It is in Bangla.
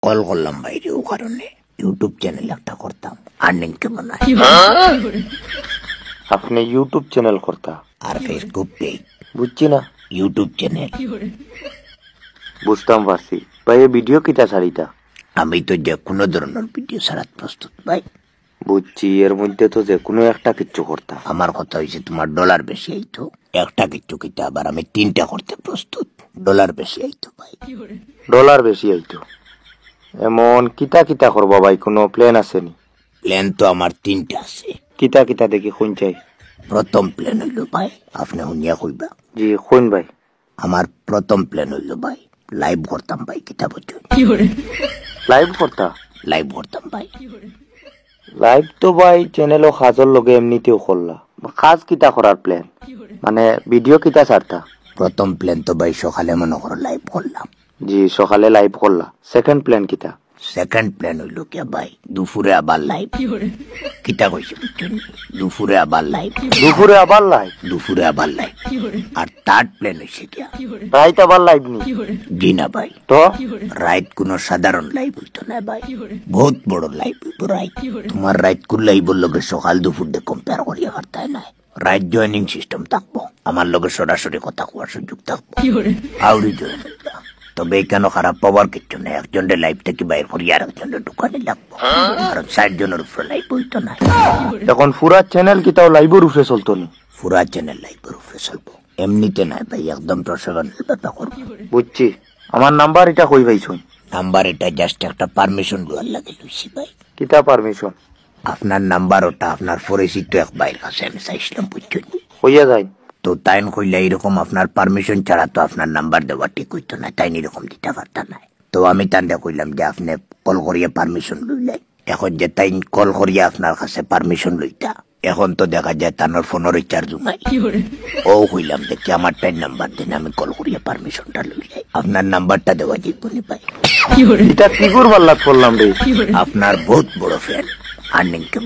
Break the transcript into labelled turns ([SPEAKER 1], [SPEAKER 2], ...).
[SPEAKER 1] কল করলাম বাইরে ও কারণে ইউটিউব চ্যানেল একটা করতাম আর্নিং কেমন
[SPEAKER 2] আপনি ইউটিউব চ্যানেল করতা
[SPEAKER 1] আর ফেসবুক পেজ
[SPEAKER 2] বুঝছি না
[SPEAKER 1] ইউটিউব চ্যানেল
[SPEAKER 2] বুঝতাম পারছি ভাই এই ভিডিও কিটা ছাড়িতা
[SPEAKER 1] আমি তো যে কোনো ধরনের ভিডিও ছাড়াতে প্রস্তুত ভাই
[SPEAKER 2] বুঝছি এর মধ্যে তো যে কোনো একটা কিচ্ছু করতা
[SPEAKER 1] আমার কথা হয়েছে তোমার ডলার বেশি আইতো একটা কিচ্ছু কিতা আবার আমি 3টা করতে প্রস্তুত ডলার বেশি আইতো ভাই
[SPEAKER 2] ডলার বেশি আইতো এমন কিতা কিতা করবা ভাই কোনো প্ল্যান আছে নি
[SPEAKER 1] প্ল্যান তো আমার 3টা আছে
[SPEAKER 2] কিতা কিতা দেখি কোন চাই
[SPEAKER 1] প্রথম প্ল্যান হইল ভাই আপনি শুনিয়া কইবা
[SPEAKER 2] জি কোন ভাই
[SPEAKER 1] আমার প্রথম প্ল্যান হইল ভাই লাইভ করতাম ভাই কিতা বুঝছো
[SPEAKER 2] লাইভ করতা
[SPEAKER 1] লাইভ করতাম ভাই
[SPEAKER 2] লাইভ তো ভাই চ্যানেলও কাজের লগে এমনিতেও করলা কাজ কিতা করার প্ল্যান মানে ভিডিও কিতা ছাড়তা
[SPEAKER 1] প্রথম প্ল্যান তো ভাই সকালে মনে করো লাইভ করলাম
[SPEAKER 2] জি সকালে লাইভ করলা সেকেন্ড প্ল্যান কিতা
[SPEAKER 1] সেকেন্ড প্ল্যান হইল কে ভাই দুপুরে আবার লাইভ কিতা কইছি বুঝছেন দুপুরে আবার লাইভ
[SPEAKER 2] দুপুরে আবার লাইভ
[SPEAKER 1] দুপুরে আবার লাইভ আর থার্ড প্ল্যান হইছে কি
[SPEAKER 2] রাইত আবার লাইভ নি
[SPEAKER 1] জি না ভাই
[SPEAKER 2] তো
[SPEAKER 1] রাইত কোন সাধারণ লাইভ হইতো না ভাই বহুত বড় লাইভ হইতো রাইত তোমার রাইত কোন লাইভের লগে সকাল দুপুর দিয়ে কম্পেয়ার করিয়া পারতাই নাই রাইট জয়েনিং সিস্টেম থাকবো আমার লগে সরাসরি কথা কোয়ার সুযোগ থাকবো আউরি জয়েন তবে কেন খারাপ পাওয়ার কিছু নেই একজনের লাইফ থেকে বাইর করি আর একজনের দোকানে লাগবো আর 60 জনের উপরে লাইভ হইতো না
[SPEAKER 2] এখন পুরা চ্যানেল কিতাও লাইভের উপরে চলতো নি
[SPEAKER 1] পুরা চ্যানেল লাইভের উপরে চলবো এমনিতে নাই ভাই একদম প্রফেশনাল ব্যাপার করবো
[SPEAKER 2] বুঝছি আমার নাম্বার এটা কই ভাইছুন
[SPEAKER 1] নাম্বার এটা জাস্ট একটা পারমিশন লওয়ার লাগে লইছি ভাই
[SPEAKER 2] কিতা পারমিশন
[SPEAKER 1] আপনার নাম্বার ওটা আপনার পরিচিত এক ভাইয়ের কাছে আমি চাইছিলাম বুঝছেন
[SPEAKER 2] হইয়া যায়
[SPEAKER 1] তো তাই কইলে এরকম আপনার পারমিশন ছাড়া তো আপনার নাম্বার দেওয়া ঠিক হইতো না তাই এরকম দিতে পারত না তো আমি তান্ডা কইলাম যে আপনি কল করিয়া পারমিশন লইলেন এখন যে তাই কল করিয়া আপনার কাছে পারমিশন লইতা এখন তো দেখা যায় তানোর ফোনের রিচার্জ নাই ও কইলাম দেখি আমার টাইম নাম্বার দিন আমি কল করিয়া পারমিশনটা লইলাই আপনার নাম্বারটা দেওয়া যাইবনি ভাই
[SPEAKER 2] এটা কি করবার লাগ করলাম রে
[SPEAKER 1] আপনার বহুত বড় ফ্যান আর্নিং কেমন